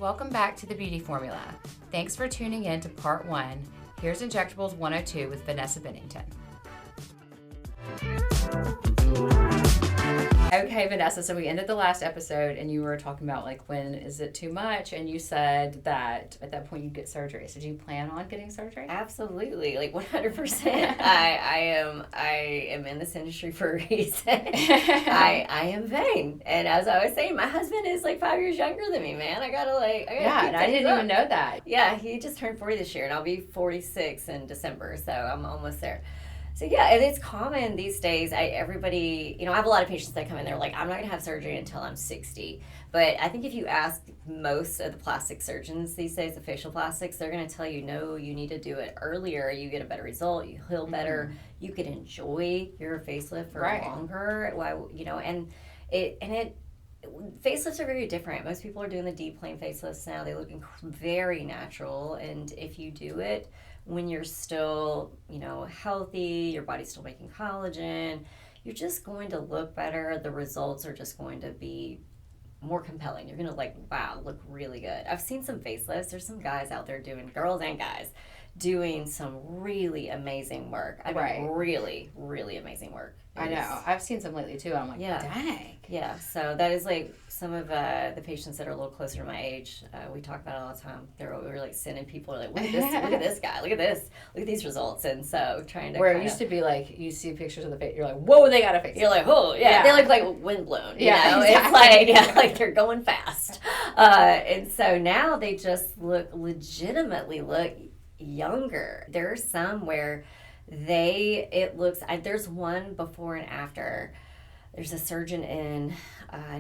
Welcome back to The Beauty Formula. Thanks for tuning in to part 1. Here's Injectables 102 with Vanessa Bennington. Okay, Vanessa, so we ended the last episode and you were talking about like when is it too much, and you said that at that point you'd get surgery. So do you plan on getting surgery? Absolutely, like 100%. I am in this industry for a reason. I am vain, and as I was saying, my husband is like 5 years younger than me, man. I gotta and I didn't even know that. Yeah, he just turned 40 this year, and I'll be 46 in December, so I'm almost there. So yeah, and it's common these days. Everybody, I have a lot of patients that come in, they're like, I'm not going to have surgery until I'm 60. But I think if you ask most of the plastic surgeons these days, the facial plastics, they're going to tell you, no, you need to do it earlier. You get a better result. You heal better. You can enjoy your facelift for longer. Facelifts are very different. Most people are doing the deep plane facelifts now. They look very natural. And if you do it when you're still, healthy, your body's still making collagen, you're just going to look better. The results are just going to be more compelling. You're going to look really good. I've seen some facelifts. There's some guys out there girls and guys, doing some really amazing work. Really, really amazing work. I know. I've seen some lately too. I'm like, dang. Yeah, so that is like some of the patients that are a little closer to my age. We talk about it all the time. We're like sending people like, look at this, look at this guy, look at this, look at these results. And so trying to it used to be like, you see pictures of the face, you're like, whoa, they got a face. You're like, oh, yeah. They look like windblown. Exactly. It's like they're going fast. And so now they just legitimately look younger. There are some where there's one before and after. There's a surgeon in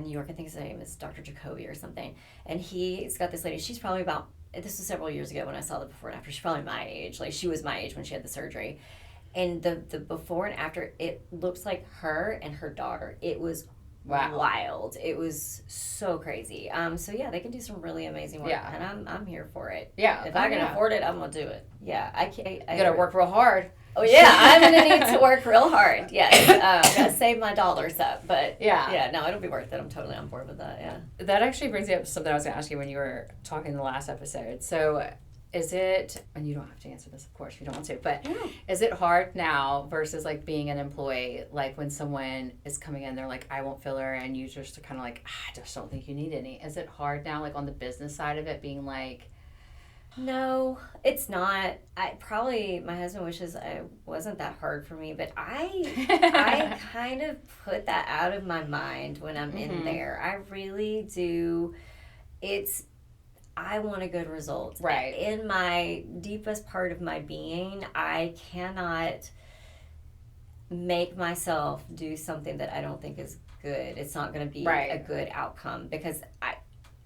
New York, I think his name is Dr. Jacoby or something, and he's got this lady, she's probably this was several years ago when I saw the before and after, she's probably my age, like she was my age when she had the surgery, and the before and after, it looks like her and her daughter. It was wild. It was so crazy. So yeah, they can do some really amazing work, and I'm here for it. Yeah, if I can afford it, I'm gonna do it. Yeah, I gotta work real hard. Oh yeah, I'm gonna need to work real hard. Yes, gotta save my dollars up. But no, it'll be worth it. I'm totally on board with that. Yeah. That actually brings me up to something I was gonna ask you when you were talking in the last episode. So, is it? And you don't have to answer this, of course, if you don't want to. But is it hard now versus like being an employee? Like when someone is coming in, they're like, "I won't filler," and you just are kind of like, "I just don't think you need any." Is it hard now, like on the business side of it, being like? No, it's not. My husband wishes it wasn't that hard for me, but I kind of put that out of my mind when I'm in there. I really do. I want a good result. Right. In my deepest part of my being, I cannot make myself do something that I don't think is good. It's not going to be a good outcome, because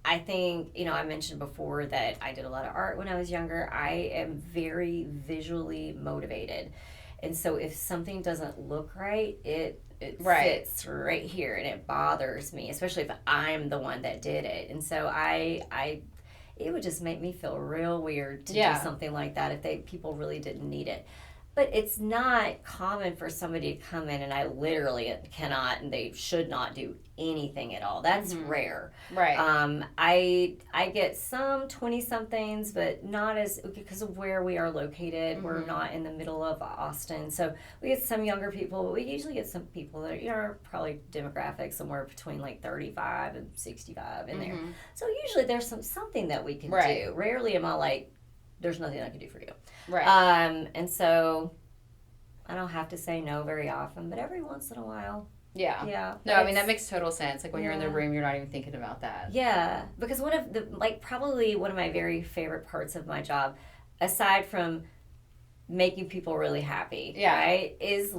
I think, I mentioned before that I did a lot of art when I was younger. I am very visually motivated. And so if something doesn't look right, it sits right here and it bothers me, especially if I'm the one that did it. And so it would just make me feel real weird to do something like that if people really didn't need it. But it's not common for somebody to come in and I literally cannot, and they should not do anything at all. That's rare. Right. I get some 20-somethings, but not because of where we are located. We're not in the middle of Austin. So we get some younger people, but we usually get some people that are probably demographic somewhere between like 35 and 65 in there. So usually there's something that we can do. Rarely am I like, there's nothing I can do for you. Right. And so I don't have to say no very often, but every once in a while. Yeah. Yeah. No, I mean, that makes total sense. Like when you're in the room, you're not even thinking about that. Yeah. Because probably one of my very favorite parts of my job, aside from making people really happy, right, is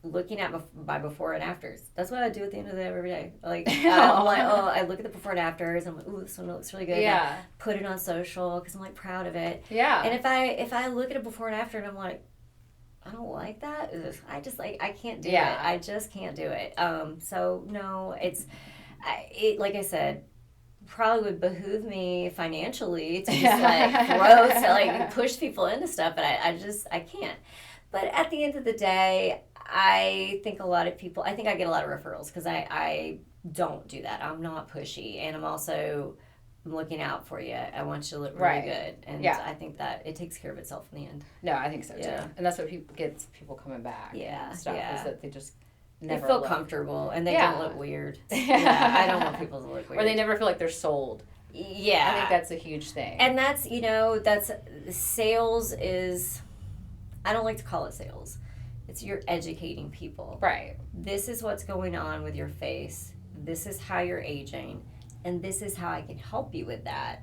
looking at my before and afters. That's what I do at the end of the day every day. Like, I'm like, I look at the before and afters. I'm like, ooh, this one looks really good. Yeah. And put it on social because I'm like proud of it. Yeah. And if I look at a before and after and I'm like, I don't like that. I just I can't do it. I just can't do it. So no, like I said, probably would behoove me financially to just push people into stuff, but I can't. But at the end of the day, I think I get a lot of referrals because I don't do that. I'm not pushy, and I'm also I'm looking out for you. I want you to look really good. And I think that it takes care of itself in the end. No, I think so too. And that's what gets people coming back. Yeah. And stuff is that they just never they feel comfortable and they don't look weird. I don't want people to look weird. Or they never feel like they're sold. Yeah. I think that's a huge thing. And that's, that's sales is, I don't like to call it sales. It's you're educating people. Right. This is what's going on with your face. This is how you're aging. And this is how I can help you with that.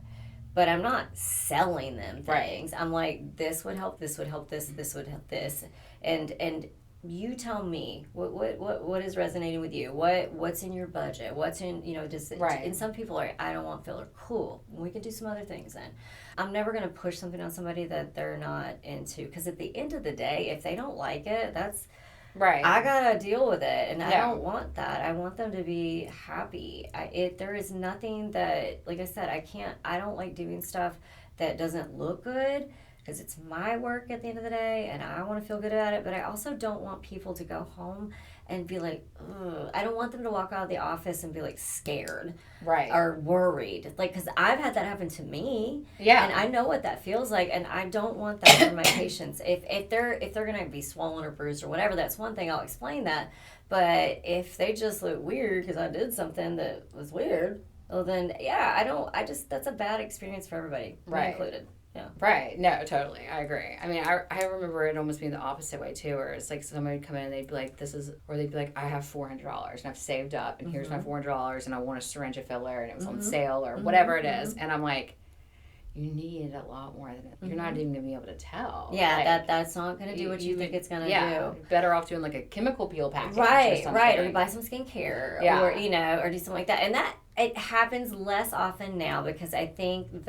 But I'm not selling them things. Right. I'm like, this would help, this would help this, this would help this. And you tell me what is resonating with you. What's in your budget? What's in, just right. And some people are, I don't want filler. Cool. We can do some other things then. I'm never going to push something on somebody that they're not into, because at the end of the day, if they don't like it, that's right. I got to deal with it, and I don't want that. I want them to be happy. There is nothing that, like I said, I don't like doing stuff that doesn't look good, because it's my work at the end of the day, and I want to feel good about it, but I also don't want people to go home and be like, ugh. I don't want them to walk out of the office and be like scared, right, or worried, like, because I've had that happen to me, and I know what that feels like, and I don't want that for my patients. If they're gonna be swollen or bruised or whatever, that's one thing. I'll explain that, but if they just look weird because I did something that was weird, well then that's a bad experience for everybody, me included. Yeah. Right. No, totally. I agree. I mean, I remember it almost being the opposite way too, where it's like somebody would come in and they'd be like, they'd be like, I have $400 and I've saved up and here's my $400 and I want a syringe of filler and it was on sale or whatever it is. And I'm like, you need a lot more than it. You're not even going to be able to tell. Yeah, like, that's not going to do what you think it's going to do. You're better off doing like a chemical peel package or something. Right. Or you buy some skincare or, or do something like that. And that, it happens less often now because I think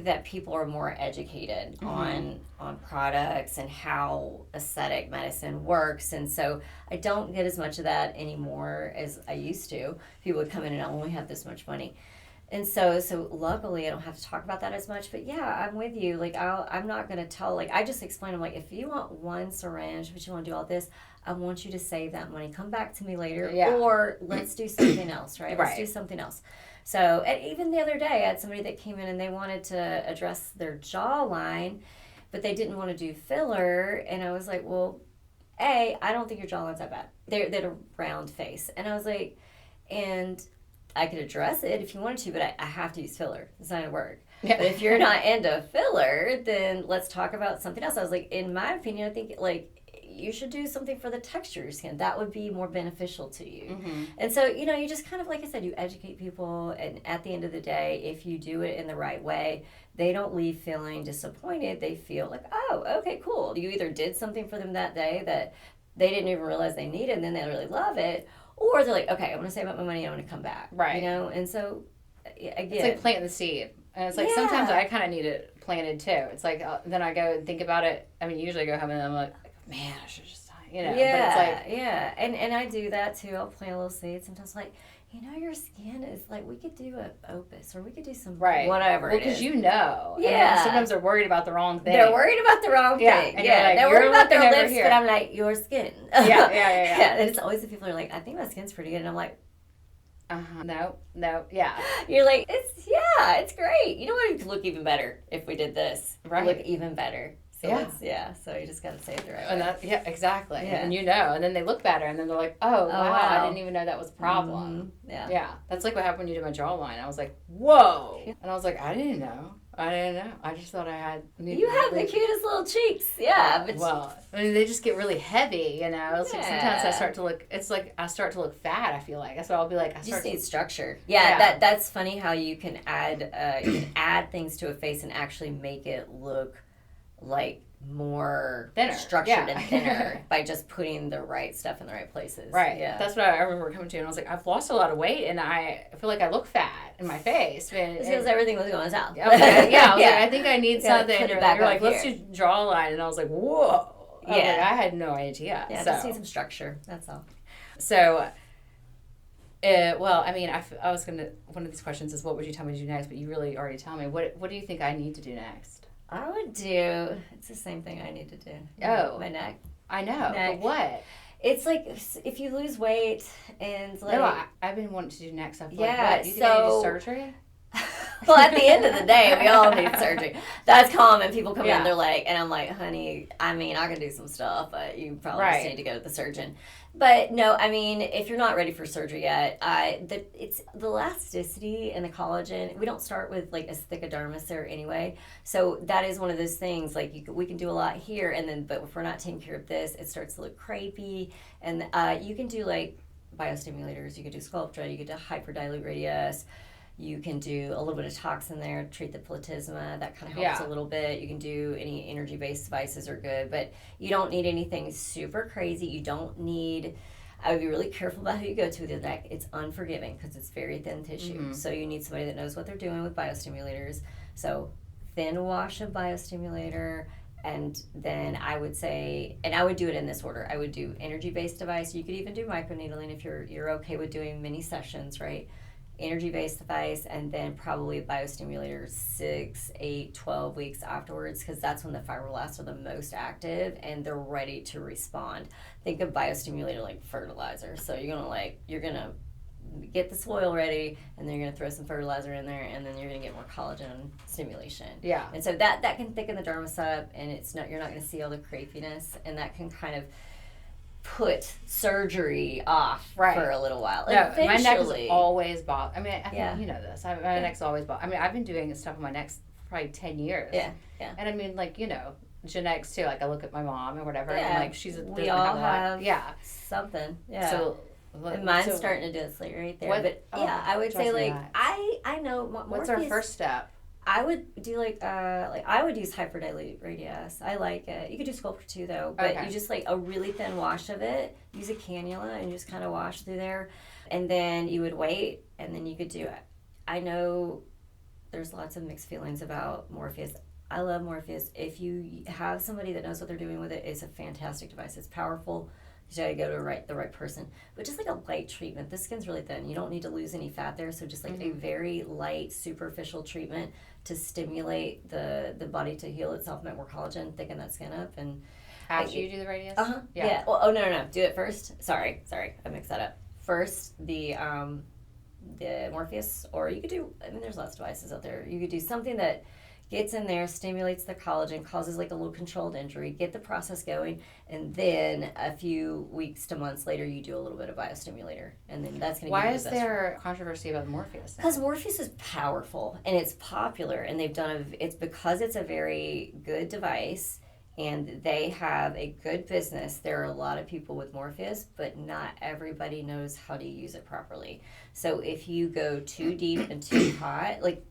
that people are more educated on products and how aesthetic medicine works, and so I don't get as much of that anymore as I used to. People would come in and I only have this much money, and so luckily I don't have to talk about that as much. But yeah, I'm with you. Like I'm not gonna tell. Like I just explain. I'm like, if you want one syringe, but you want to do all this, I want you to save that money. Come back to me later, or let's do something else. Right? Let's do something else. So, and even the other day, I had somebody that came in and they wanted to address their jawline, but they didn't want to do filler. And I was like, well, I don't think your jawline's that bad. They're a round face. And I was like, and I could address it if you wanted to, but I have to use filler. It's not going to work. Yeah. But if you're not into filler, then let's talk about something else. I was like, in my opinion, I think, like, you should do something for the texture of your skin. That would be more beneficial to you. Mm-hmm. And so, you just kind of, like I said, you educate people. And at the end of the day, if you do it in the right way, they don't leave feeling disappointed. They feel like, oh, okay, cool. You either did something for them that day that they didn't even realize they needed, and then they really love it. Or they're like, okay, I'm going to save up my money. I'm going to come back. Right. And so, again. It's like planting the seed. And it's like sometimes I kind of need it planted too. It's like, then I go and think about it. I mean, usually I go home and I'm like, man, I should just, Yeah, but it's like, and I do that too. I'll plant a little seed. Sometimes like, your skin is like, we could do an opus or we could do some whatever. Well, because and sometimes they're worried about the wrong thing. They're worried about the wrong thing. They're worried about their lips, but I'm like, your skin. Yeah. And it's always the people who are like, I think my skin's pretty good, and I'm like, no, You're like, it's great. You know what? It could look even better if we did this. Right. Look even better. So so you just got to say it the right way. Exactly. Yeah. And and then they look better, and then they're like, wow, I didn't even know that was a problem. Mm-hmm. Yeah. That's like what happened when you did my jawline. I was like, whoa. Yeah. And I was like, I didn't know. I just thought I had... You have the cutest little cheeks. Yeah. But I mean, they just get really heavy, It's like sometimes I start to look fat, I feel like. That's what I'll be like. You just need structure. Yeah. That's funny how you can add things to a face and actually make it look like more thinner, structured and thinner by just putting the right stuff in the right places. Right. Yeah. That's what I remember coming to, and I was like, I've lost a lot of weight, and I feel like I look fat in my face. It's because everything was going south. Okay. I was like, I think I need something. And you're like, let's do jawline, and I was like, whoa. I had no idea. Yeah, just need some structure. That's all. So. I was gonna. One of these questions is, what would you tell me to do next? But you really already tell me. What do you think I need to do next? I would do. It's the same thing I need to do. Oh, my neck. I know. Neck. But what? It's like if you lose weight and like... No, I've been wanting to do neck stuff. Yeah, like, what? Do you think I need surgery? Well, at the end of the day, we all need surgery. That's common. People come in, they're like, and I'm like, honey, I mean, I can do some stuff, but you probably just need to go to the surgeon. But no, I mean, if you're not ready for surgery yet, it's the elasticity and the collagen. We don't start with like as thick a dermis there anyway. So that is one of those things, like we can do a lot here, and then, but if we're not taking care of this, it starts to look crepey. And you can do like biostimulators, you could do Sculptra, you could do hyperdilute radius. You can do a little bit of toxin there, treat the platysma. That kind of helps a little bit. You can do any energy-based devices are good, but you don't need anything super crazy. You don't need... I would be really careful about who you go to with the neck. It's unforgiving because it's very thin tissue. Mm-hmm. So you need somebody that knows what they're doing with biostimulators. So thin wash of biostimulator, and then I would say, and I would do it in this order. I would do energy-based device. You could even do microneedling if you're okay with doing mini sessions, right? Energy-based device, and then probably biostimulator 6, 8, 12 weeks afterwards, because that's when the fibroblasts are the most active and they're ready to respond. Think of biostimulator like fertilizer. So you're gonna get the soil ready, and then you're gonna throw some fertilizer in there, and then you're gonna get more collagen stimulation. Yeah. And so that can thicken the dermis up, and you're not gonna see all the crepiness, and that can kind of put surgery off for a little while. No, my neck is always bothered. I mean, I think you know this. My neck's always bothered. I mean, I've been doing stuff on my neck for probably 10 years. Yeah. And I mean, like, you know, genetics too. Like, I look at my mom or whatever, and like, we all have something. Yeah. So, and mine's starting to do it right there. I would say like I know. What's our first step? I would do I would use hyperdilute radius. I like it. You could do Sculptra too though, but you just like a really thin wash of it. Use a cannula and just kind of wash through there, and then you would wait, and then you could do it. I know there's lots of mixed feelings about Morpheus. I love Morpheus. If you have somebody that knows what they're doing with it, it's a fantastic device. It's powerful. You gotta go to the right person. But just like a light treatment, the skin's really thin. You don't need to lose any fat there, so just like a very light, superficial treatment to stimulate the body to heal itself, make more collagen, thicken that skin up. And after you do the radius? Yeah. Well, no. Do it first. Sorry. I mixed that up. First, the Morpheus, or you could do, I mean, there's lots of devices out there. You could do something that gets in there, stimulates the collagen, causes like a little controlled injury, get the process going, and then a few weeks to months later, you do a little bit of biostimulator, and then that's going to. Why is there controversy about Morpheus? Because Morpheus is powerful and it's popular, and they've done it's because it's a very good device, and they have a good business. There are a lot of people with Morpheus, but not everybody knows how to use it properly. So if you go too deep and too hot, like.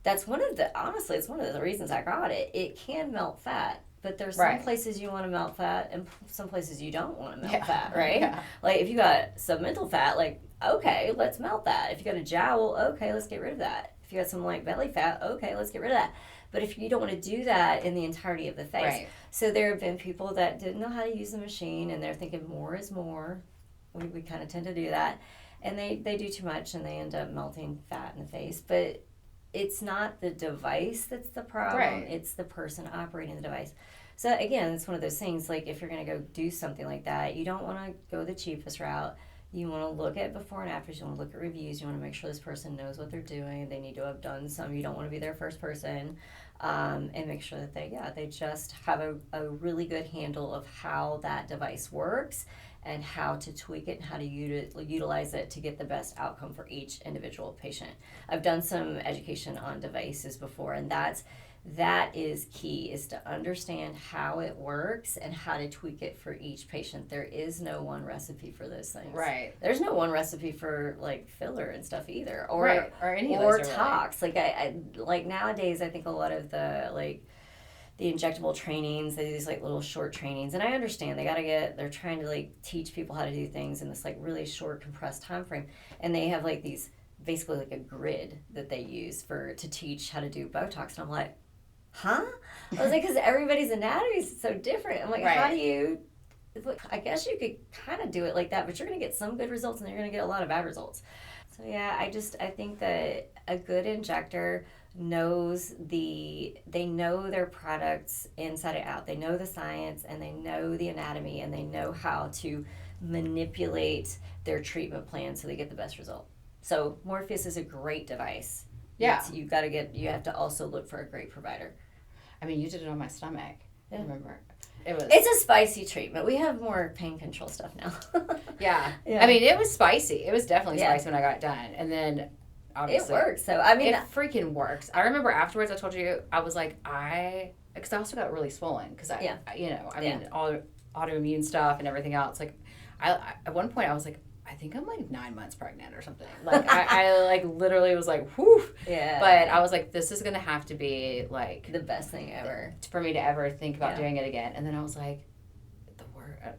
That's honestly, it's one of the reasons I got it. It can melt fat, but there's some places you want to melt fat and some places you don't want to melt fat, right? Yeah. Like if you got submental fat, like, okay, let's melt that. If you got a jowl, okay, let's get rid of that. If you got some like belly fat, okay, let's get rid of that. But if you don't want to do that in the entirety of the face. So there have been people that didn't know how to use the machine, and they're thinking more is more. We kind of tend to do that. And they do too much, and they end up melting fat in the face. But it's not the device that's the problem. It's the person operating the device. So again, it's one of those things, like if you're going to go do something like that, you don't want to go the cheapest route. You want to look at before and after. You want to look at reviews. You want to make sure this person knows what they're doing. They need to have done some. You don't want to be their first person. And make sure that they just have a really good handle of how that device works and how to tweak it and how to utilize it to get the best outcome for each individual patient. I've done some education on devices before, and that is key, is to understand how it works and how to tweak it for each patient. There is no one recipe for those things. Right. There's no one recipe for like filler and stuff either, or any or tox. Like I like nowadays, I think a lot of the injectable trainings, they do these like little short trainings, and I understand they're trying to like teach people how to do things in this like really short compressed time frame, and they have like these basically like a grid that they use to teach how to do Botox, and I'm like, huh? I was like, because everybody's anatomy is so different. I'm like, how do you? I guess you could kind of do it like that, but you're going to get some good results, and you're going to get a lot of bad results. So yeah, I think that a good injector they know their products inside and out. They know the science and they know the anatomy and they know how to manipulate their treatment plan so they get the best result. So Morpheus is a great device. Yeah. You have to also look for a great provider. I mean, you did it on my stomach. Yeah. I remember. It's a spicy treatment. We have more pain control stuff now. Yeah. I mean, it was spicy. It was definitely spicy when I got it done. And then obviously it works. So I mean, it freaking works. I remember afterwards I told you, I was like, because I also got really swollen because I mean, all autoimmune stuff and everything else. Like I at one point I was like, I think I'm like 9 months pregnant or something. Like I like literally was like, whew. Yeah. But I was like, this is gonna have to be like the best thing ever for me to ever think about doing it again. And then I was like,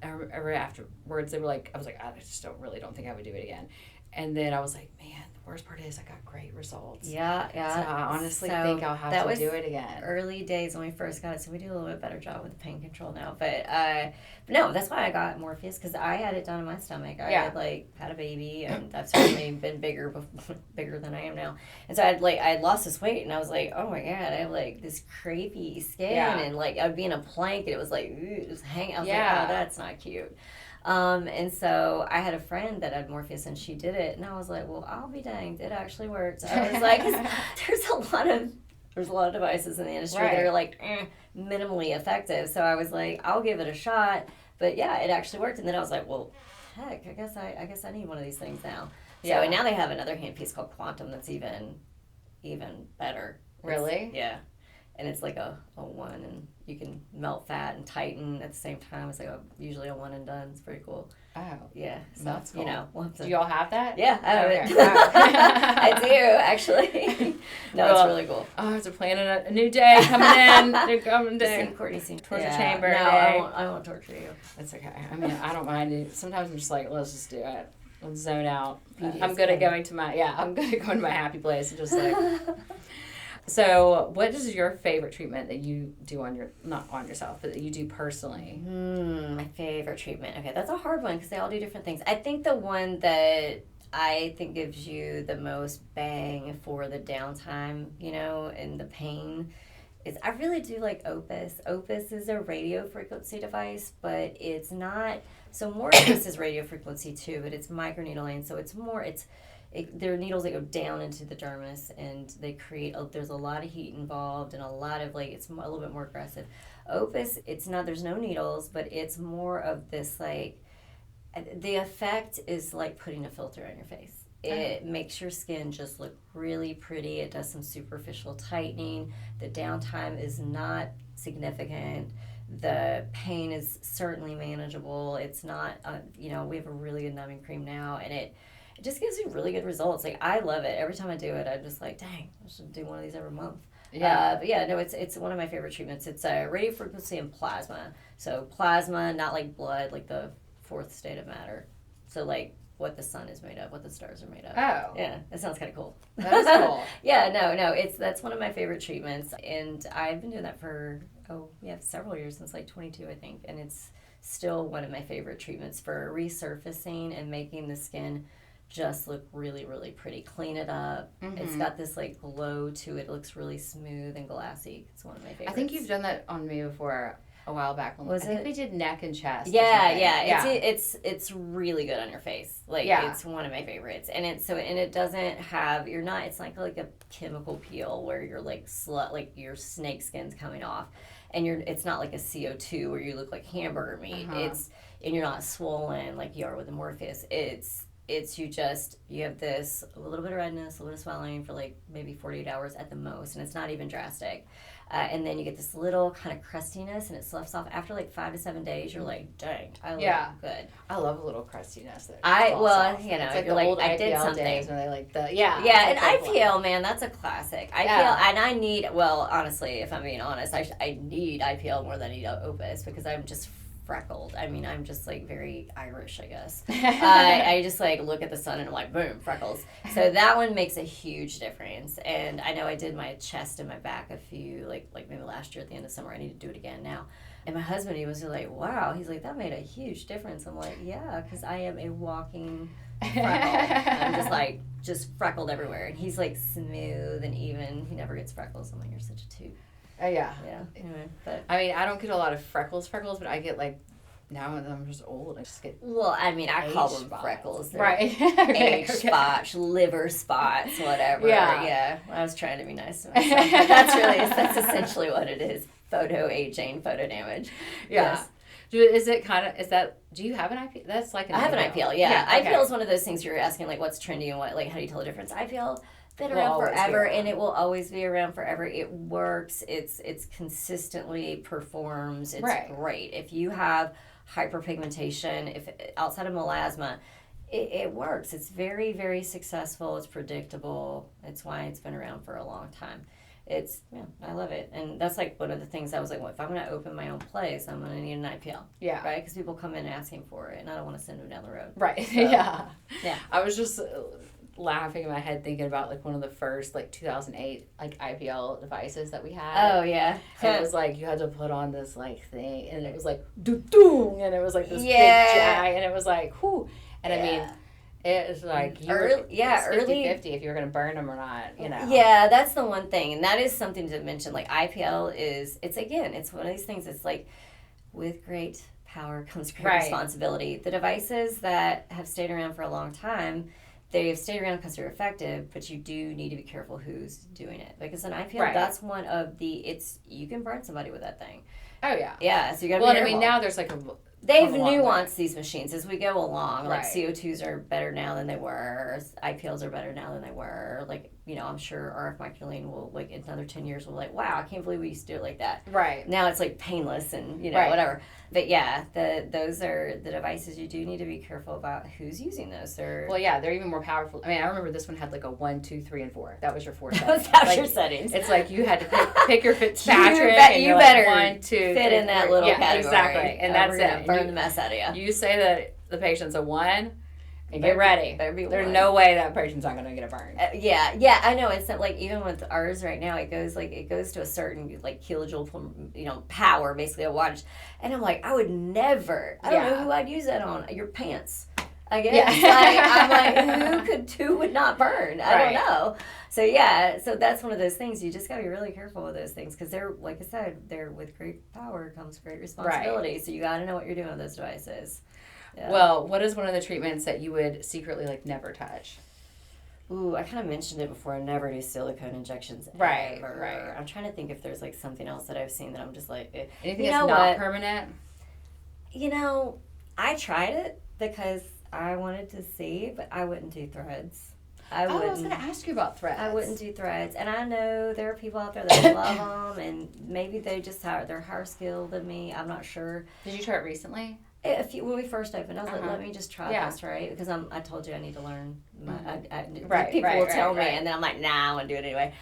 afterwards they were like, I was like, I just don't think I would do it again. And then I was like, man, the worst part is I got great results. Yeah. So I honestly think I'll have to do it again. Early days when we first got it, so we do a little bit better job with the pain control now. But no, that's why I got Morpheus, because I had it done in my stomach. I had a baby, and I've certainly been bigger than I am now. And so I lost this weight, and I was like, oh my God, I have like this crepey skin, and like I would be in a plank, and it was like, just hang. I was like, oh, that's not cute. And so I had a friend that had Morpheus and she did it, and I was like, well, I'll be danged, it actually worked. I was like, there's a lot of devices in the industry that are like minimally effective. So I was like, I'll give it a shot. But yeah, it actually worked. And then I was like, well, heck, I guess I need one of these things now. So and now they have another handpiece called Quantum that's even better. Really? Yeah. And it's like a one, and you can melt fat and tighten at the same time. It's like usually a one and done. It's pretty cool. Oh. Yeah. So, that's cool. Do you all have that? Yeah, I have it. I do, actually. No, it's really cool. Oh, it's a new day coming in. They're coming in. Courtney torture chamber. No, I won't torture you. It's okay. I mean, I don't mind it. Sometimes I'm just like, let's just do it. Let's zone out. I'm good at going to my happy place and just like... So, what is your favorite treatment that you do not on yourself, but that you do personally? My favorite treatment. Okay, that's a hard one because they all do different things. I think the one that I think gives you the most bang for the downtime, and the pain is I really do like Opus. Opus is a radio frequency device, but it's not. So Morpheus is radio frequency too, but it's microneedling, so it's more. They're needles that go down into the dermis, and they create. There's a lot of heat involved, and a lot of it's a little bit more aggressive. Opus, it's not. There's no needles, but it's more of this the effect is like putting a filter on your face. It makes your skin just look really pretty. It does some superficial tightening. The downtime is not significant. The pain is certainly manageable. It's not. We have a really good numbing cream now, and it just gives you really good results. Like, I love it. Every time I do it, I'm just like, dang, I should do one of these every month. Yeah. But yeah, no, it's one of my favorite treatments. It's radio frequency and plasma. So plasma, not like blood, like the fourth state of matter. So like what the sun is made of, what the stars are made of. Oh. Yeah, that sounds kind of cool. That is cool. Yeah, no, that's one of my favorite treatments. And I've been doing that for, several years, since like 22, I think. And it's still one of my favorite treatments for resurfacing and making the skin just look really, really pretty. Clean it up. Mm-hmm. It's got this glow to it. It looks really smooth and glassy. It's one of my favorites. I think you've done that on me before a while back. I think we did neck and chest. Yeah. It's really good on your face. It's one of my favorites. And it doesn't have, it's not like a chemical peel where you're your snake skin's coming off. And it's not like a CO2 where you look like hamburger meat. Uh-huh. And you're not swollen like you are with the Morpheus. You have this a little bit of redness, a little bit of swelling for maybe 48 hours at the most, and it's not even drastic. And then you get this little kind of crustiness, and it sloughs off after 5 to 7 days. You're like, dang, I look good. I love a little crustiness. It's like old I did IPL something. Days when they and IPL, man, that's a classic. IPL, and I need. Well, honestly, if I'm being honest, I need IPL more than I need Opus because I'm just freckled. I mean, I'm just very Irish, I guess. I just look at the sun and I'm like, boom, freckles. So that one makes a huge difference. And I know I did my chest and my back a few, maybe last year at the end of summer. I need to do it again now. And my husband, he was like, wow. He's like, that made a huge difference. I'm like, yeah, because I am a walking freckle. I'm just like, just freckled everywhere. And he's like smooth and even. He never gets freckles. I'm like, you're such a toot. Yeah. Yeah. Anyway, but I mean, I don't get a lot of freckles, but I get like, now that I'm just old, I just get. Well, I mean, I call them freckles. They're right. Age spots, liver spots, whatever. Yeah. I was trying to be nice to myself. But that's essentially what it is. Photo aging, photo damage. Yeah. Yes. Do you have an IPL? That's like an I have an IPL, yeah. Okay. IPL is one of those things you're asking, like, what's trendy and what, like, how do you tell the difference? IPL been around forever, and it will always be around forever. It works. It's consistently performs. It's great. If you have hyperpigmentation, if outside of melasma, it works. It's very, very successful. It's predictable. It's why it's been around for a long time. I love it. And that's like one of the things I was like, well, if I'm going to open my own place, I'm going to need an IPL. Yeah. Right? Because people come in asking for it, and I don't want to send them down the road. Right. So, yeah. Yeah. I was just laughing in my head thinking about like one of the first like 2008 like IPL devices that we had. Oh, yeah. And it was like you had to put on this like thing, and it was like doo-doo, and it was like this big jag, and it was like whoo. And I mean, it's like it's 50-50 if you're going to burn them or not, you know. Yeah, that's the one thing, and that is something to mention. Like IPL it's one of these things. It's like with great power comes great responsibility. The devices that have stayed around for a long time, they've stayed around because they're effective, but you do need to be careful who's doing it. Because an IPL, that's one of you can burn somebody with that thing. Oh, yeah. Yeah, so you got to be careful. I mean, now there's like they've nuanced these machines as we go along. Like Right. CO2s are better now than they were. IPLs are better now than they were. Like, you know, I'm sure RF microneedling will, like, in another 10 years, will be like, wow, I can't believe we used to do it like that. Right. Now it's, like, painless and, you know, whatever. But, yeah, those are the devices you do need to be careful about who's using those. Well, yeah, they're even more powerful. I mean, I remember this one had, like, a 1, 2, 3, and 4. That was your 4 settings. That was like, your settings. It's like you had to pick your Fitzpatrick. You better like 1, 2, fit in that little category. Exactly. And that's it. Burn the mess out of you. You say that the patient's a 1, and get ready. There's no way that patient's not going to get a burn. Yeah, I know. It's like even with ours right now, it goes to a certain like kilojoule, you know, power, basically a wattage. And I'm like, I would never. I don't know who I'd use that on. Your pants. I guess. Yeah. I'm like, who would not burn? I don't know. So so that's one of those things. You just got to be really careful with those things because they're, like I said, they're with great power comes great responsibility. Right. So you got to know what you're doing with those devices. Yeah. Well, what is one of the treatments that you would secretly like never touch? Ooh, I kind of mentioned it before. I never do silicone injections ever. Right. I'm trying to think if there's like something else that I've seen that I'm just like... Anything that's not permanent? You know, I tried it because I wanted to see, but I wouldn't do threads. I was going to ask you about threads. I wouldn't do threads. And I know there are people out there that love them, and maybe they just they're higher skilled than me. I'm not sure. Did you try it recently? When we first opened, I was like, let me just try this, right? Because I told you I need to learn. People will tell me, and then I'm like, nah, I want to do it anyway.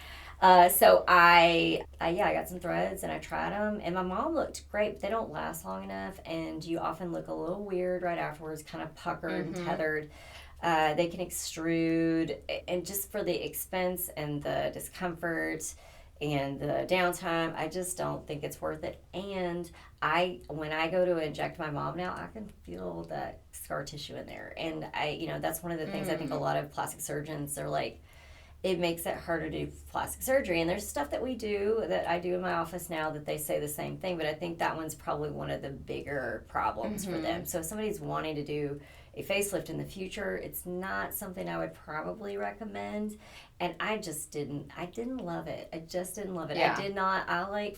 So I got some threads, and I tried them, and my mom looked great, but they don't last long enough, and you often look a little weird right afterwards, kind of puckered and tethered. They can extrude, and just for the expense and the discomfort and the downtime, I just don't think it's worth it. And when I go to inject my mom now, I can feel that scar tissue in there. And that's one of the things I think a lot of plastic surgeons are like, it makes it harder to do plastic surgery. And there's stuff that I do in my office now that they say the same thing, but I think that one's probably one of the bigger problems for them. So if somebody's wanting to do a facelift in the future, it's not something I would probably recommend. And I didn't love it. I just didn't love it. Yeah. I did not. Like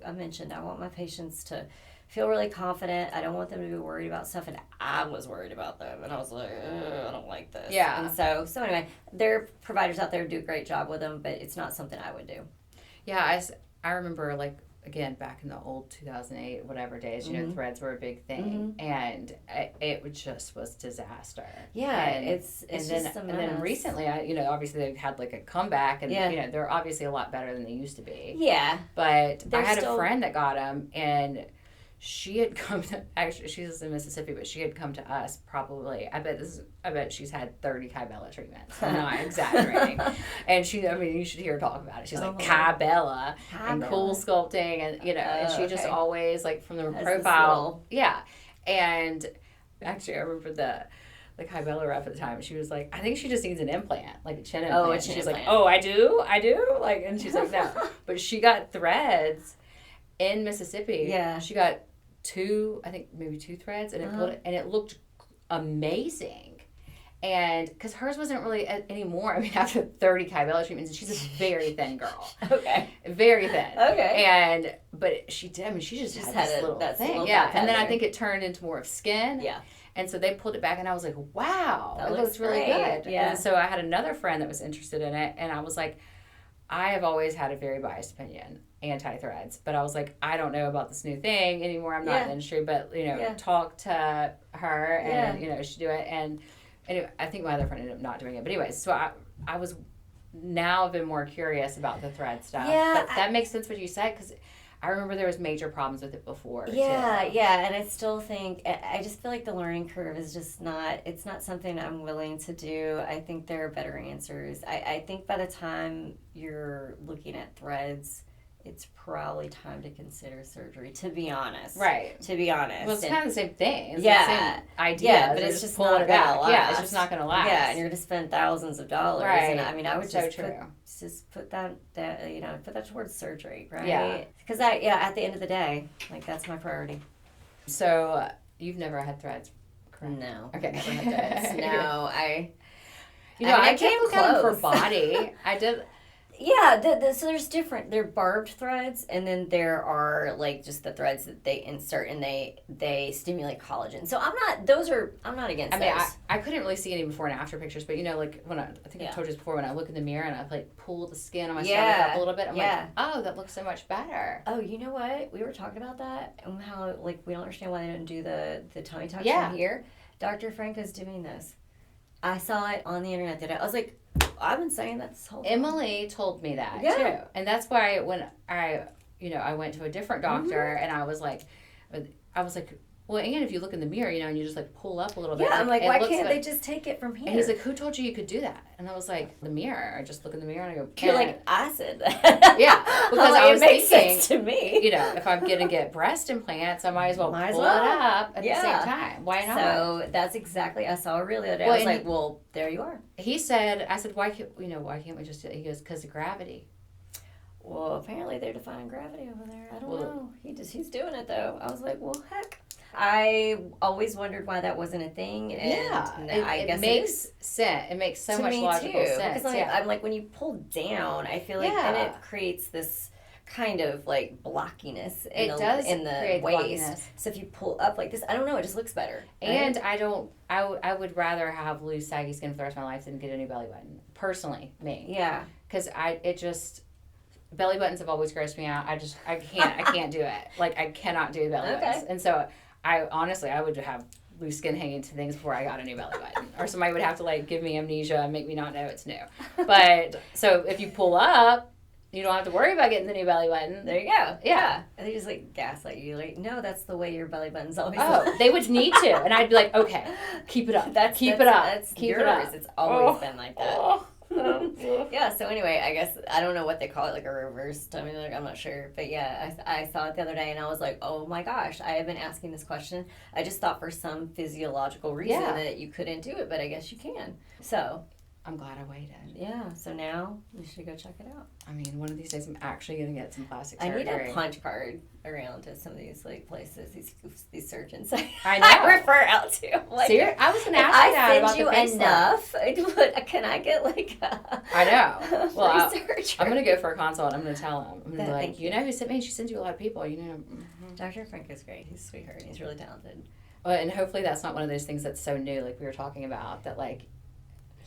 I mentioned, I want my patients to feel really confident. I don't want them to be worried about stuff. And I was worried about them. And I was like, I don't like this. Yeah. And so anyway, there are providers out there who do a great job with them, but it's not something I would do. Yeah, I remember like, again, back in the old 2008, whatever days, threads were a big thing, and it just was disaster. Yeah, it's just a mess. And then recently, obviously they've had like a comeback, and they're obviously a lot better than they used to be. Yeah, but I had a friend that got them, and she had come to, actually, she's in Mississippi, but she had come to us probably, I bet she's had 30 Kybella treatments. I'm not exaggerating. And you should hear her talk about it. She's like, Kybella and cool sculpting, and, and she just always, like, from the profile. Yeah. And actually, I remember the Kybella rep at the time, she was like, I think she just needs an implant, like a chin implant. A chin she's implant. like, I do? Like, and she's like, no. But she got threads in Mississippi. Yeah. She got maybe two threads, and it looked amazing. And because hers wasn't really anymore. I mean, after 30 Kybella treatments, and she's a very thin girl. Okay. Very thin. Okay. But she did. I mean, she just had this little thing. Little yeah. And then I think it turned into more of skin. Yeah. And so they pulled it back, and I was like, wow, that looks really good. Yeah. And so I had another friend that was interested in it, and I was like, I have always had a very biased opinion, anti-threads, but I was like, I don't know about this new thing anymore. I'm not in the industry, but, talk to her, and, she do it. And anyway, I think my other friend ended up not doing it. But anyways, so I was now been more curious about the thread stuff. Yeah. But that makes sense what you said, because I remember there was major problems with it before. Yeah, too. Yeah, and I still think, I just feel like the learning curve is just it's not something I'm willing to do. I think there are better answers. I think by the time you're looking at threads, it's probably time to consider surgery, to be honest. Right. To be honest. Well, it's kind of the same thing. It's the same idea. Yeah, but it's just not going to last. Yeah, it's just not going to last. Yeah, and you're going to spend thousands of dollars. Right. And I mean, I would so put that towards surgery, right? Yeah. Because at the end of the day, like, that's my priority. So you've never had threads, correct? No. Okay. Never had threads. No, I came close for body. I did. Yeah, so there's different. There are barbed threads, and then there are, like, just the threads that they insert, and they stimulate collagen. So I'm not against those. I couldn't really see any before and after pictures, but like when I think I told you this before, when I look in the mirror and I like pull the skin on my stomach up a little bit, I'm like, oh, that looks so much better. Oh, you know what? We were talking about that and how, like, we don't understand why they don't do the tummy tucks from here. Dr. Franco's doing this. I saw it on the internet today. I was like, I've been saying that this whole time. Emily told me that too, and that's why when I went to a different doctor, and I was like, well, and if you look in the mirror, and you just like pull up a little bit. Yeah, I'm like, why can't they just take it from here? And he's like, who told you could do that? And I was like, the mirror. I just look in the mirror and I go, you're like, I said that. Yeah, because I was makes thinking, sense to me. If I'm gonna get breast implants, I might as well pull it up at the same time. Why not? So that's exactly. I saw a reel the other day. I was like, well, there you are. I said, why can't we just do it? He goes, because of gravity. Well, apparently they're defying gravity over there. I don't know. He's doing it though. I was like, well, heck. I always wondered why that wasn't a thing, and I guess it makes sense. It makes so much logical sense. Because I'm like, when you pull down, I feel like then it creates this kind of like blockiness in the waist. Blockiness. So if you pull up like this, I don't know, it just looks better. And I would rather have loose, saggy skin for the rest of my life than get a new belly button. Personally, me. Yeah. Because belly buttons have always grossed me out. I can't do it. Like, I cannot do belly buttons. And so I would have loose skin hanging to things before I got a new belly button. Or somebody would have to, like, give me amnesia and make me not know it's new. But, so if you pull up, you don't have to worry about getting the new belly button. There you go. Yeah. And they just, like, gaslight you. Like, no, that's the way your belly button's always they would need to. And I'd be like, okay, keep it up. Keep it up. It's always been like that. Yeah, so anyway, I guess, I don't know what they call it, like a reverse tummy tuck, I'm not sure. But yeah, I saw it the other day and I was like, oh my gosh, I have been asking this question. I just thought for some physiological reason that you couldn't do it, but I guess you can. So I'm glad I waited. Yeah, so now you should go check it out. I mean, one of these days I'm actually going to get some plastic surgery. I need a punch card around to some of these like places, these surgeons I know. I refer out to. Like, I was going to ask you that about the I send you enough, can I get like I know. Well, surgery? I'm going to go for a consult. I'm going to tell him. I'm going to be like, you know who sent me? She sends you a lot of people. Dr. Frank is great. He's a sweetheart. He's really talented. Well, and hopefully that's not one of those things that's so new, like we were talking about, that like,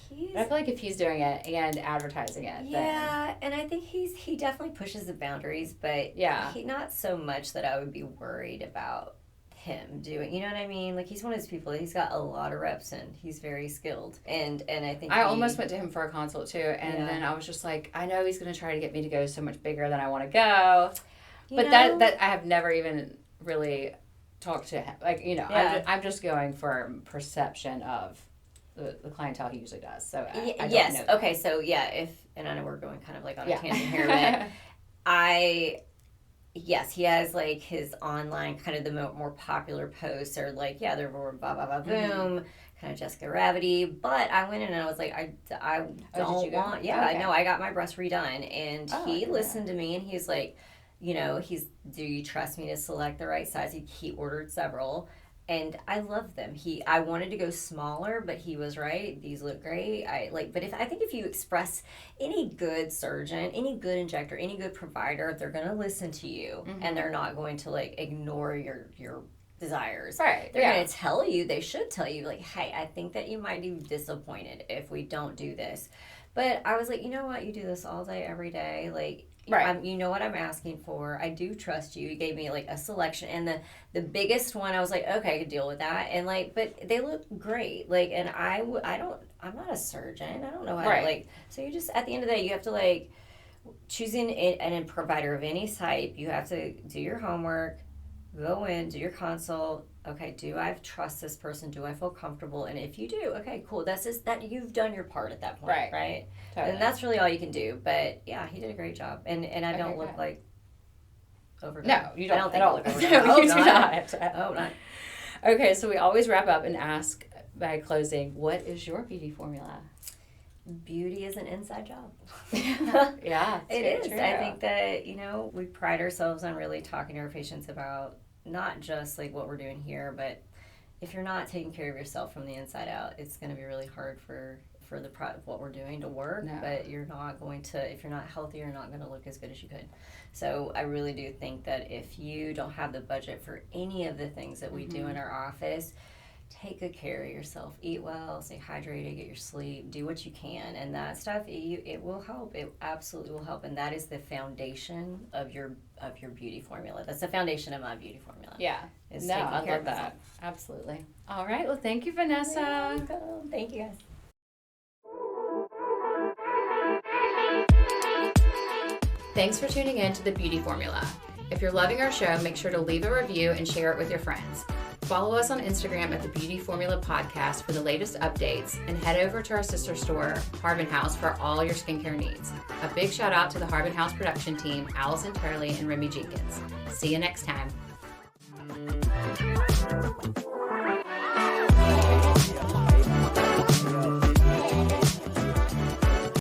I feel like if he's doing it and advertising it. Yeah, and I think he definitely pushes the boundaries, but he not so much that I would be worried about him doing. You know what I mean? Like, he's one of those people that he's got a lot of reps in. He's very skilled, and I think I almost went to him for a consult too, and then I was just like, I know he's going to try to get me to go so much bigger than I want to go, but that I have never even really talk to him. I'm just going for perception of the clientele he usually does. So I don't know. Okay. So and I know we're going kind of like on a tangent here, but yes, he has like his online kind of the more popular posts are like, they're more blah, blah, blah, boom, kind of Jessica Rabbity. But I went in and I was like, I don't want, I know I got my breast redone. And he listened to me and he's like, do you trust me to select the right size? He ordered several. And I love them. I wanted to go smaller, but he was right. These look great. But I think if you express any good surgeon, any good injector, any good provider, they're going to listen to you, and they're not going to like ignore your desires. Right. They're going to tell you. They should tell you like, hey, I think that you might be disappointed if we don't do this. But I was like, you know what? You do this all day, every day. Like. Right. You know what I'm asking for. I do trust you. You gave me like a selection, and the biggest one I was like, okay, I could deal with that. And but they look great. Like, and I'm not a surgeon. I don't know how to so you just at the end of the day you have to like choosing a provider of any type. You have to do your homework, go in, do your consult. Okay, do I trust this person? Do I feel comfortable? And if you do, okay, cool. That's just that you've done your part at that point, right? Totally. And that's really all you can do. But yeah, he did a great job, and I don't look like overdone. No, you don't. I don't think I look overdone. No, you do not. Oh, not. Okay, so we always wrap up and ask by closing, what is your beauty formula? Beauty is an inside job. Yeah, it is. True. I think that we pride ourselves on really talking to our patients about. Not just like what we're doing here, but if you're not taking care of yourself from the inside out, it's going to be really hard for what we're doing to work. No. But you're not going to, if you're not healthy, you're not going to look as good as you could. So I really do think that if you don't have the budget for any of the things that we do in our office, take good care of yourself. Eat well, stay hydrated, get your sleep, do what you can, and that stuff it will help. It absolutely will help, and that is the foundation of your beauty formula. That's the foundation of my beauty formula. Yeah. No, I love that. Absolutely. All right. Well, thank you, Vanessa. Thank you, guys. Thanks for tuning in to The Beauty Formula. If you're loving our show, make sure to leave a review and share it with your friends. Follow us on Instagram at The Beauty Formula Podcast for the latest updates, and head over to our sister store, Harbin House, for all your skincare needs. A big shout out to the Harbin House production team, Allison Turley and Remy Jenkins. See you next time.